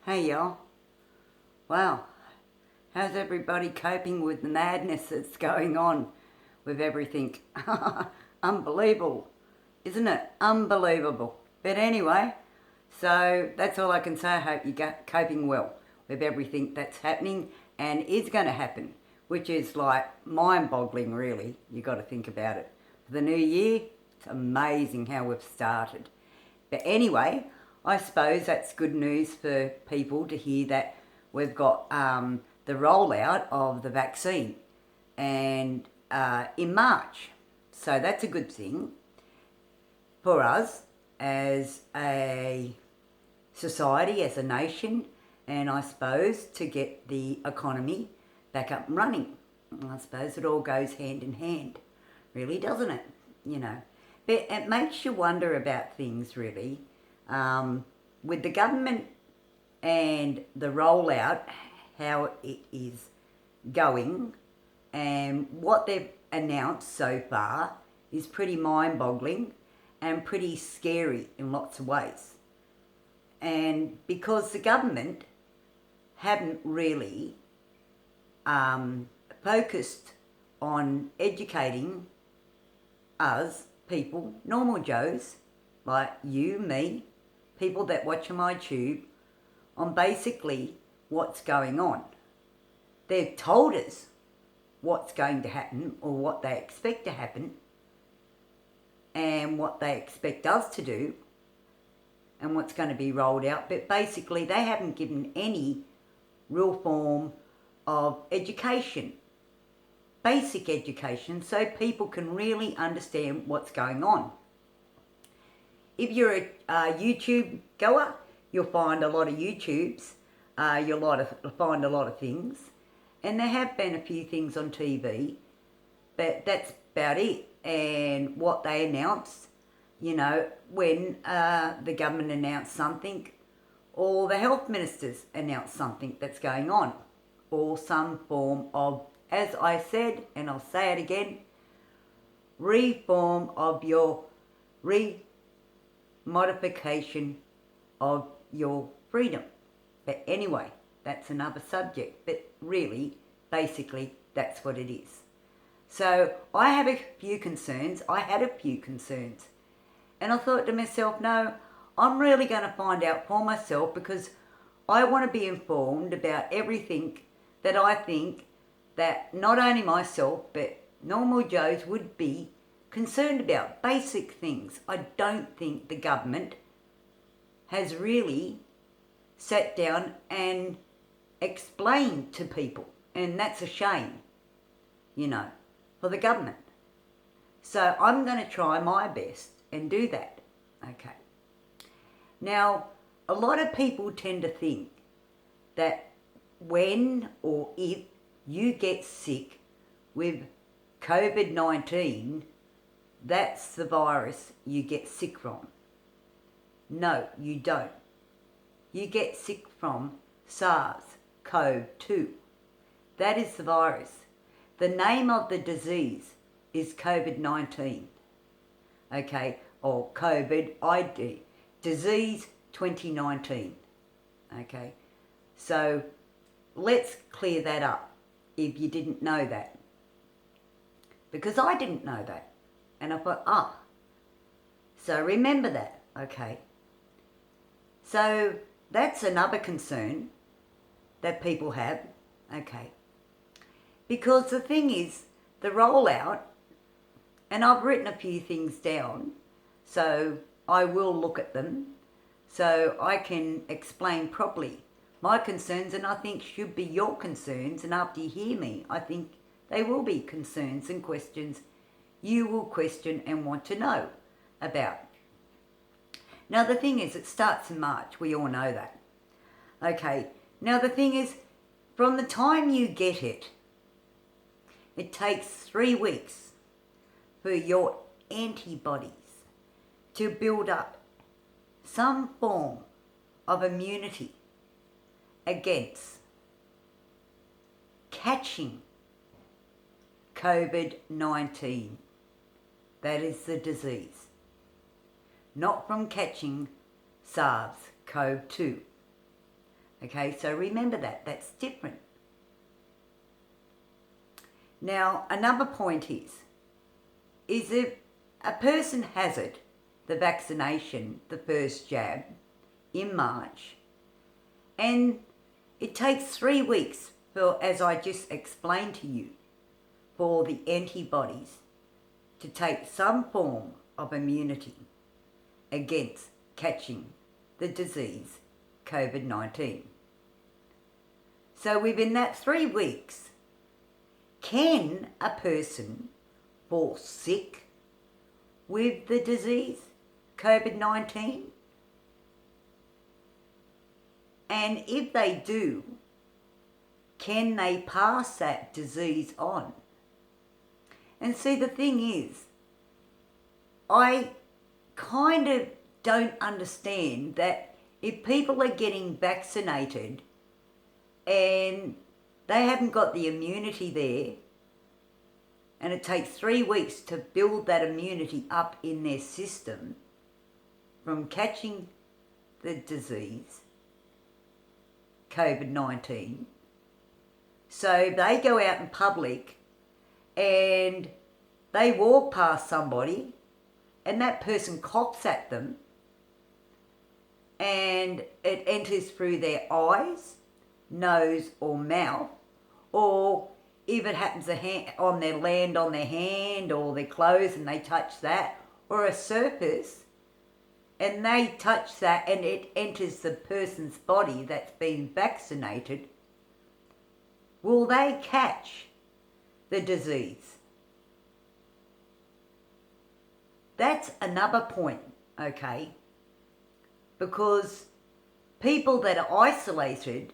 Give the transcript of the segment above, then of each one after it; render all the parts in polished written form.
Hey y'all. Wow. How's everybody coping with the madness that's going on with everything? Unbelievable, isn't it? Unbelievable. But anyway, so that's all I can say. I hope you're coping well with everything that's happening and is going to happen, which is like mind-boggling really. You got to think about it. For the new year, it's amazing how we've started. But anyway, I suppose that's good news for people to hear that we've got the rollout of the vaccine and in March. So that's a good thing for us as a society, as a nation, and I suppose to get the economy back up and running. I suppose it all goes hand in hand, really, doesn't it? You know. But it makes you wonder about things, really. With the government and the rollout, how it is going, and what they've announced so far is pretty mind-boggling and pretty scary in lots of ways. And because the government haven't really focused on educating us people, normal Joes, like you, me, people that watch on my tube, on basically what's going on. They've told us what's going to happen or what they expect to happen and what they expect us to do and what's going to be rolled out, but basically they haven't given any real form of education, basic education, so people can really understand what's going on. If you're a YouTube goer, you'll find a lot of YouTubes, you'll find a lot of things, and there have been a few things on TV, but that's about it. And what they announced, you know, when the government announced something, or the health ministers announced something that's going on, or some form of, as I said, and I'll say it again, reform of your modification of your freedom. But anyway, that's another subject. But really, basically, that's what it is. So I have a few concerns. I had a few concerns. And I thought to myself, no, I'm really going to find out for myself because I want to be informed about everything that I think that not only myself, but normal Joes would be concerned about, basic things. I don't think the government has really sat down and explained to people, and that's a shame, you know, for the government. So I'm going to try my best and do that. Okay. Now, a lot of people tend to think that when or if you get sick with COVID-19, that's the virus you get sick from. No, you don't. You get sick from SARS-CoV-2. That is the virus. The name of the disease is COVID-19. Okay, or COVID-ID, disease 2019. Okay, so let's clear that up if you didn't know that. Because I didn't know that. And I thought, so remember that, okay. So that's another concern that people have, okay. Because the thing is, the rollout, and I've written a few things down, so I will look at them, so I can explain properly my concerns, and I think should be your concerns, and after you hear me, I think they will be concerns and questions you will question and want to know about. Now the thing is, it starts in March, we all know that. Okay, now the thing is, from the time you get it, it takes 3 weeks for your antibodies to build up some form of immunity against catching COVID-19. That is the disease. Not from catching SARS-CoV-2. Okay, so remember that. That's different. Now, another point is if a person has it, the vaccination, the first jab, in March, and it takes 3 weeks for, as I just explained to you, for the antibodies to take some form of immunity against catching the disease COVID-19. So within that 3 weeks, can a person fall sick with the disease COVID-19? And if they do, can they pass that disease on? And see, the thing is, I kind of don't understand that if people are getting vaccinated and they haven't got the immunity there, and it takes 3 weeks to build that immunity up in their system from catching the disease, COVID-19. So they go out in public and they walk past somebody and that person coughs at them and it enters through their eyes, nose or mouth, or if it happens on their land, on their hand or their clothes and they touch that, or a surface, and they touch that and it enters the person's body that's been vaccinated, will they catch the disease? That's another point, okay? Because people that are isolated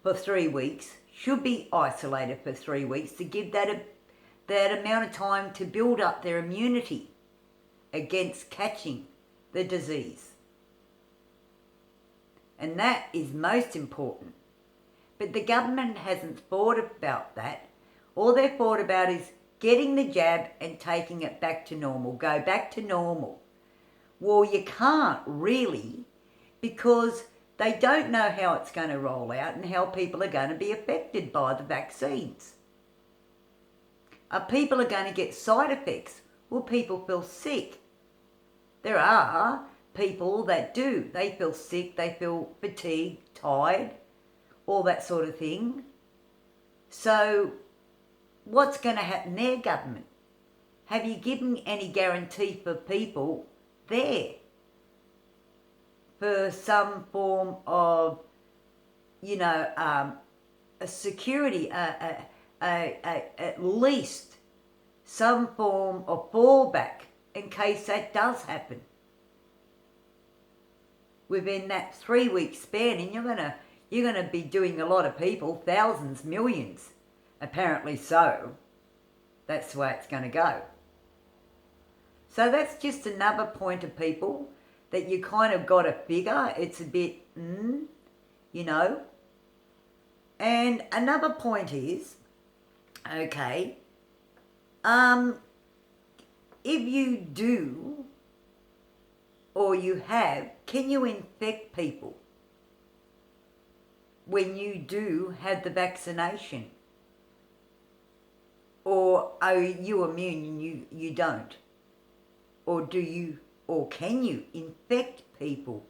for 3 weeks should be isolated for 3 weeks to give that amount of time to build up their immunity against catching the disease. And that is most important. But the government hasn't thought about that. All they've thought about is getting the jab and taking it back to normal. Go back to normal. Well, you can't really, because they don't know how it's going to roll out and how people are going to be affected by the vaccines. People are going to get side effects. Will people feel sick? There are people that do. They feel sick, they feel fatigued, tired, all that sort of thing. So what's going to happen there, government? Have you given any guarantee for people there for some form of, a security, at least some form of fallback in case that does happen within that 3 week span? And you're gonna be doing a lot of people, thousands, millions, apparently so. That's the way it's going to go. So that's just another point of people that you kind of got to figure. It's a bit, And another point is, okay, if you do or you have, can you infect people when you do have the vaccination? Or are you immune and you don't? Or do you, or can you infect people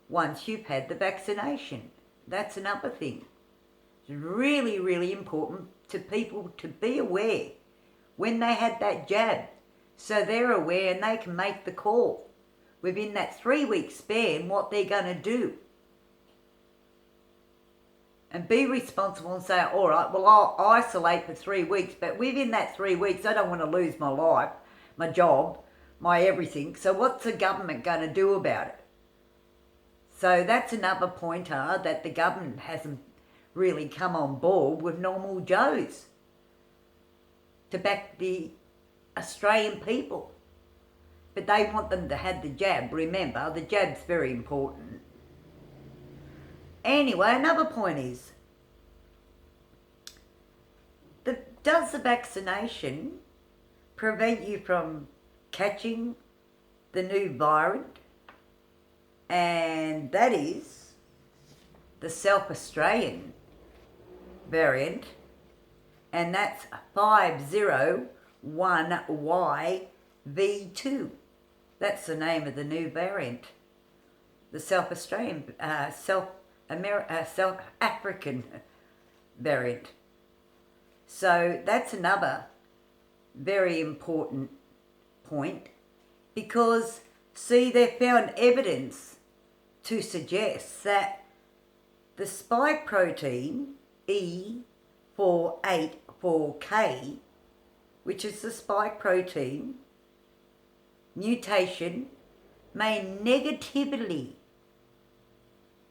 once you've had the vaccination? That's another thing. It's really, really important to people to be aware when they had that jab, so they're aware and they can make the call within that 3 week span what they're going to do. And be responsible and say, all right, well, I'll isolate for 3 weeks, but within that 3 weeks, I don't want to lose my life, my job, my everything. So what's the government going to do about it? So that's another pointer that the government hasn't really come on board with normal Joes to back the Australian people. But they want them to have the jab. Remember, the jab's very important. Anyway, another point is, does the vaccination prevent you from catching the new variant? And that is the South Australian variant, and that's 501YV2. That's the name of the new variant. The South Australian, South African variant. So that's another very important point, because, see, they found evidence to suggest that the spike protein E484K, which is the spike protein mutation, may negatively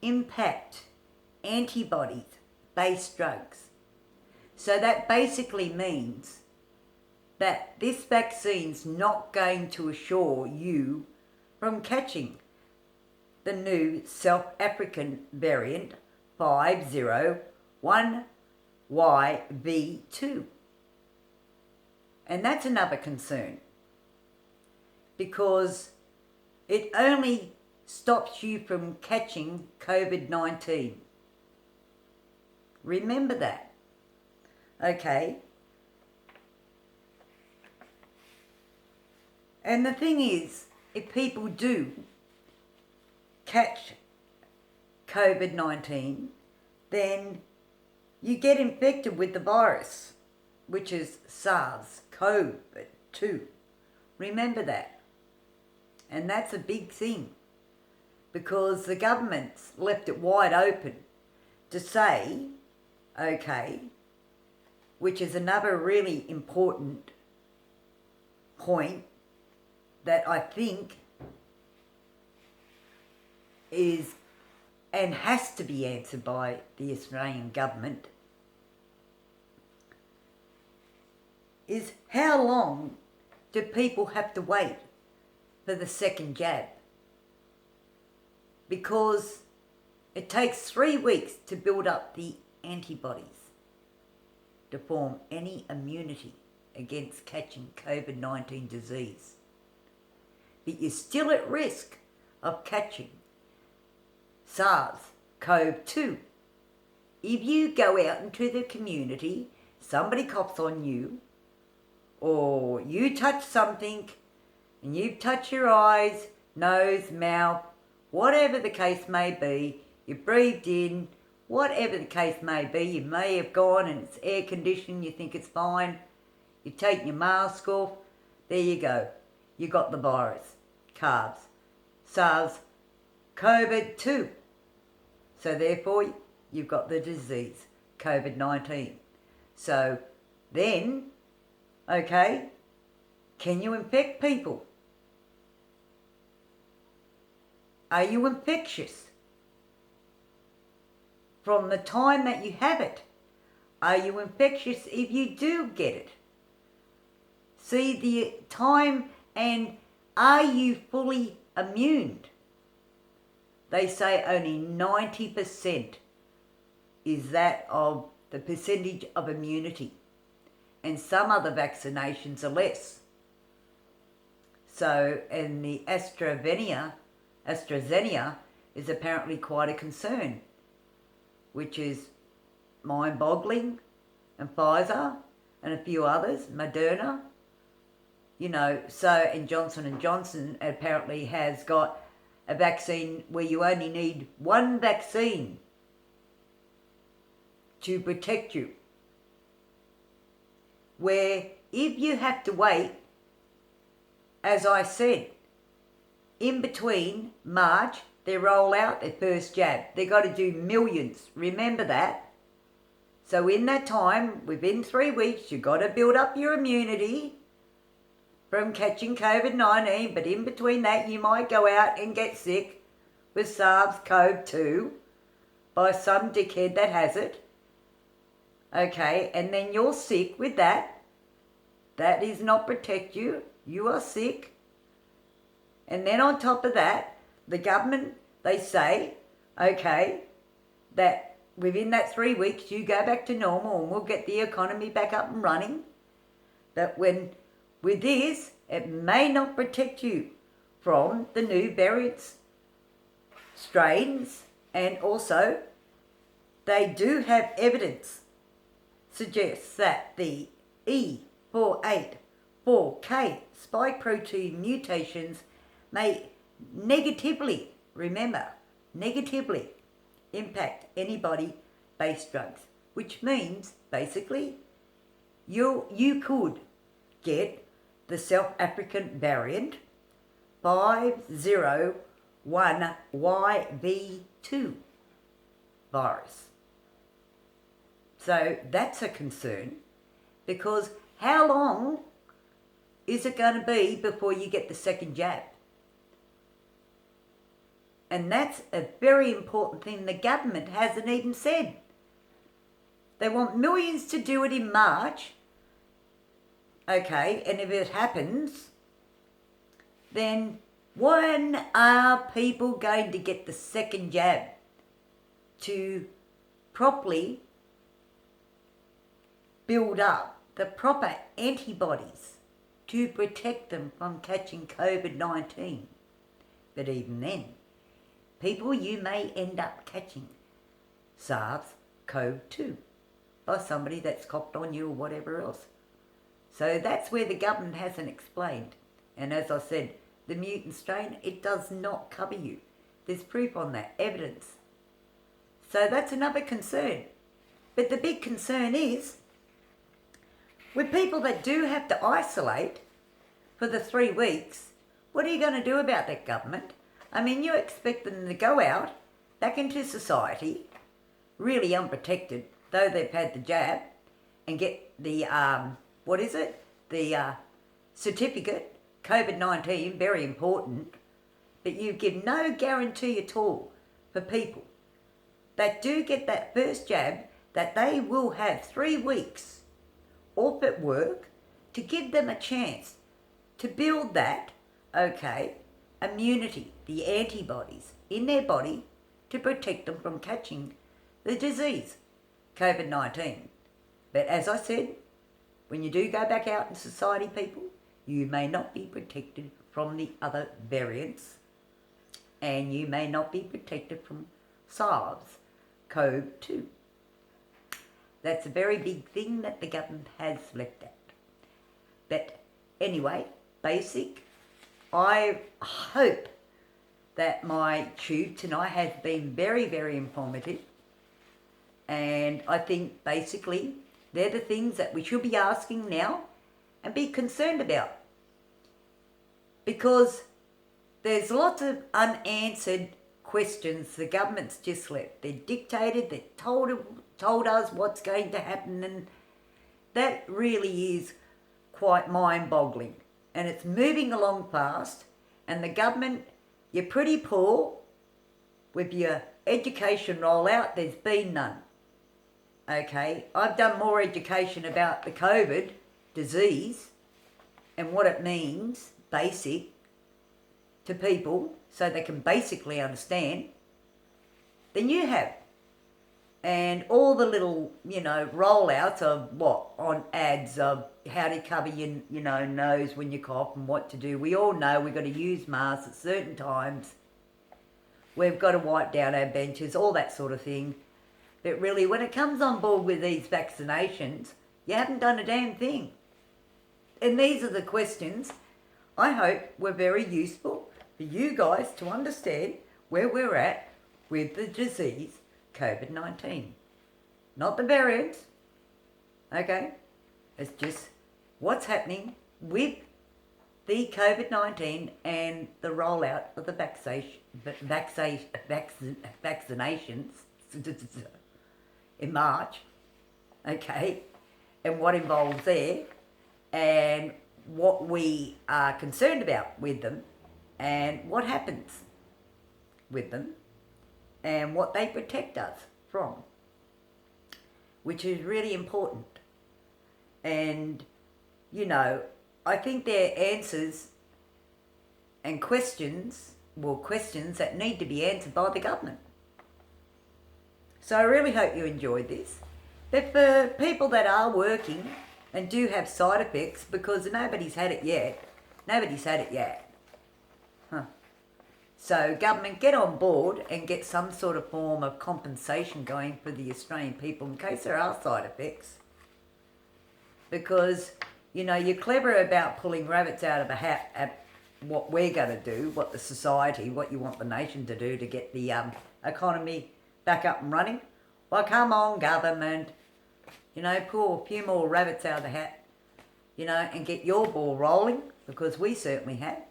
impact antibodies-based drugs. So that basically means that this vaccine's not going to assure you from catching the new South African variant 501YV2. And that's another concern, because it only stops you from catching COVID-19. Remember that. Okay. And the thing is, if people do catch COVID-19, then you get infected with the virus, which is SARS-CoV-2. Remember that. And that's a big thing, because the government's left it wide open to say, okay, which is another really important point that I think is and has to be answered by the Australian government, is how long do people have to wait for the second jab? Because it takes 3 weeks to build up the antibodies to form any immunity against catching COVID-19 disease. But you're still at risk of catching SARS-CoV-2. If you go out into the community, somebody coughs on you, or you touch something and you touch your eyes, nose, mouth, whatever the case may be, you breathed in, whatever the case may be, you may have gone and it's air conditioned, you think it's fine, you've taken your mask off, there you go, you got the virus, SARS-CoV-2. So therefore, you've got the disease, COVID-19. So then, okay, can you infect people? Are you infectious? From the time that you have it, are you infectious if you do get it? See the time, and are you fully immune? They say only 90% is that of the percentage of immunity, and some other vaccinations are less. So, and the AstraZeneca is apparently quite a concern, which is mind-boggling, and Pfizer and a few others, Moderna, you know. So, and Johnson & Johnson apparently has got a vaccine where you only need one vaccine to protect you. Where if you have to wait, as I said, in between March, they roll out their first jab. They've got to do millions. Remember that. So in that time, within 3 weeks, you've got to build up your immunity from catching COVID-19. But in between that, you might go out and get sick with SARS-CoV-2 by some dickhead that has it. Okay, and then you're sick with that. That does not protect you. You are sick. And then on top of that, the government, they say, okay, that within that 3 weeks you go back to normal and we'll get the economy back up and running. That when with this, it may not protect you from the new variants, strains, and also they do have evidence suggests that the E484K spike protein mutations may negatively, remember, negatively impact antibody-based drugs, which means basically you could get the South African variant 501YV2 virus. So that's a concern, because how long is it going to be before you get the second jab? And that's a very important thing the government hasn't even said. They want millions to do it in March. Okay, and if it happens, then when are people going to get the second jab to properly build up the proper antibodies to protect them from catching COVID-19? But even then, people, you may end up catching SARS-CoV-2 by somebody that's coughed on you or whatever else. So that's where the government hasn't explained. And as I said, the mutant strain, it does not cover you. There's proof on that, evidence. So that's another concern. But the big concern is, with people that do have to isolate for the 3 weeks, what are you going to do about that, government? I mean, you expect them to go out, back into society, really unprotected, though they've had the jab, and get the, the certificate, COVID-19, very important, but you give no guarantee at all for people that do get that first jab that they will have 3 weeks off at work to give them a chance to build that, immunity, the antibodies in their body to protect them from catching the disease, COVID-19. But as I said, when you do go back out in society, people, you may not be protected from the other variants, and you may not be protected from SARS-CoV-2. That's a very big thing that the government has left out. But anyway, basic, I hope that my tube tonight has been very, very informative. And I think basically they're the things that we should be asking now and be concerned about. Because there's lots of unanswered questions the government's just left. They're dictated, they told us what's going to happen, and that really is quite mind-boggling. And it's moving along fast, and the government, you're pretty poor with your education rollout. There's been none. Okay, I've done more education about the COVID disease and what it means, basic, to people so they can basically understand, than you have. And all the little, rollouts of on ads of how to cover your, nose when you cough and what to do. We all know we've got to use masks at certain times. We've got to wipe down our benches, all that sort of thing. But really, when it comes on board with these vaccinations, you haven't done a damn thing. And these are the questions I hope were very useful for you guys to understand where we're at with the disease COVID-19. Not the variants, okay? It's just what's happening with the COVID-19 and the rollout of the vaccinations in March, okay? And what involves there, and what we are concerned about with them, and what happens with them, and what they protect us from, which is really important. And, I think they're answers and questions that need to be answered by the government. So I really hope you enjoyed this. But for people that are working and do have side effects, because nobody's had it yet. So government, get on board and get some sort of form of compensation going for the Australian people in case there are side effects. Because, you know, you're clever about pulling rabbits out of a hat at what we're going to do, what the society, what you want the nation to do to get the economy back up and running. Well, come on, government. You know, pull a few more rabbits out of the hat, you know, and get your ball rolling, because we certainly have.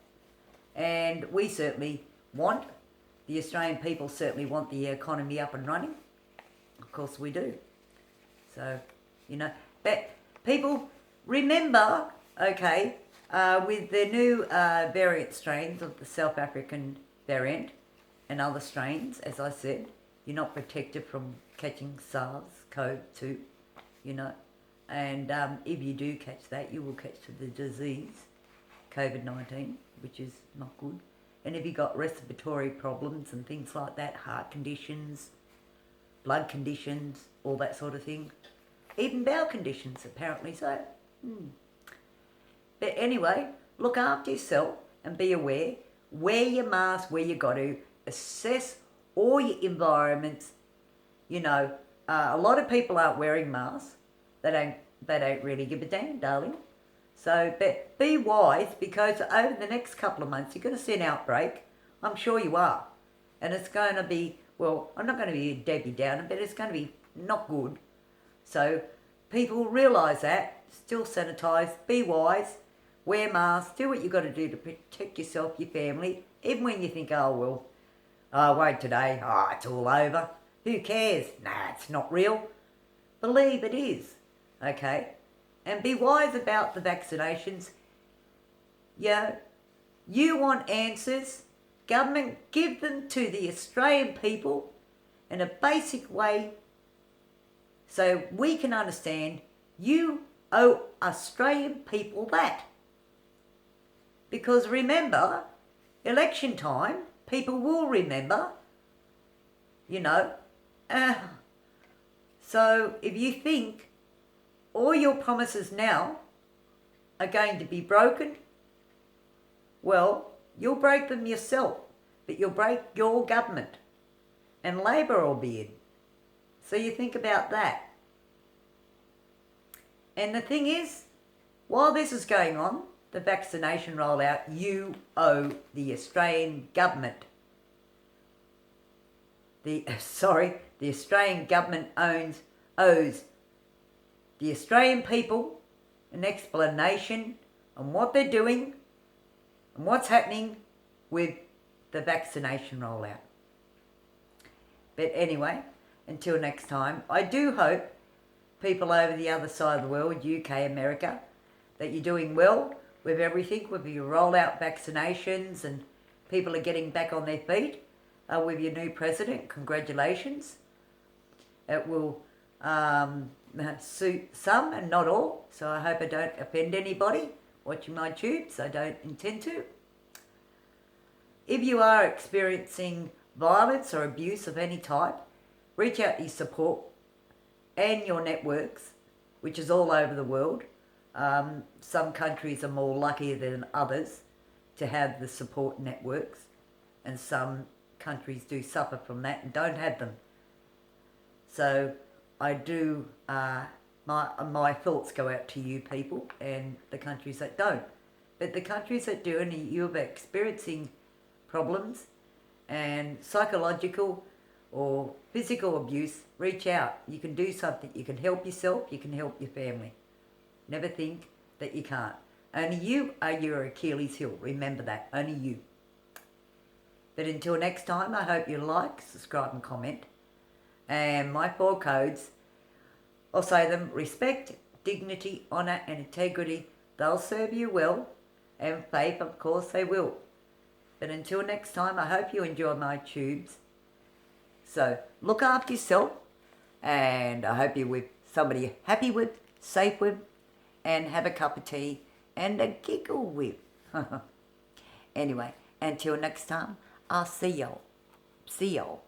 And we certainly want, the Australian people certainly want the economy up and running. Of course we do. So, you know, but people remember, okay, with the new variant strains of the South African variant and other strains, as I said, you're not protected from catching SARS-CoV-2, you know. And if you do catch that, you will catch the disease, COVID-19, which is not good. And if you've got respiratory problems and things like that, heart conditions, blood conditions, all that sort of thing, even bowel conditions, apparently so. But anyway, look after yourself and be aware. Wear your mask where you got to. Assess all your environments. You know, a lot of people aren't wearing masks. They don't really give a damn, darling. So, but be wise, because over the next couple of months, you're going to see an outbreak. I'm sure you are. And it's going to be, well, I'm not going to be a Debbie Downer, but it's going to be not good. So, people realise that. Still sanitise, be wise, wear masks, do what you've got to do to protect yourself, your family. Even when you think, oh, well, I won't today, oh, it's all over. Who cares? Nah, it's not real. Believe it is, okay? And be wise about the vaccinations. Yeah, you want answers. Government, give them to the Australian people in a basic way so we can understand you owe Australian people that. Because remember, election time, people will remember, you know. So if you think all your promises now are going to be broken, well, you'll break them yourself, but you'll break your government, and Labor will be in. So you think about that. And the thing is, while this is going on, the vaccination rollout, you owe the Australian government. The Australian government owes the Australian people an explanation on what they're doing and what's happening with the vaccination rollout. But anyway, until next time, I do hope people over the other side of the world, UK, America, that you're doing well with everything, with your rollout vaccinations, and people are getting back on their feet with your new president. Congratulations. It will suit some and not all, so I hope I don't offend anybody watching my tubes. I don't intend to. If you are experiencing violence or abuse of any type, reach out to your support and your networks, which is all over the world. Some countries are more lucky than others to have the support networks, and some countries do suffer from that and don't have them. So I do, my thoughts go out to you people and the countries that don't. But the countries that do, and you're experiencing problems and psychological or physical abuse, reach out. You can do something. You can help yourself. You can help your family. Never think that you can't. Only you are your Achilles heel. Remember that. Only you. But until next time, I hope you like, subscribe and comment. And my 4 codes, I'll say them: respect, dignity, honour and integrity. They'll serve you well. And faith, of course, they will. But until next time, I hope you enjoy my tubes. So look after yourself, and I hope you're with somebody you're happy with, safe with, and have a cup of tea and a giggle with. Anyway, until next time, I'll see y'all. See y'all.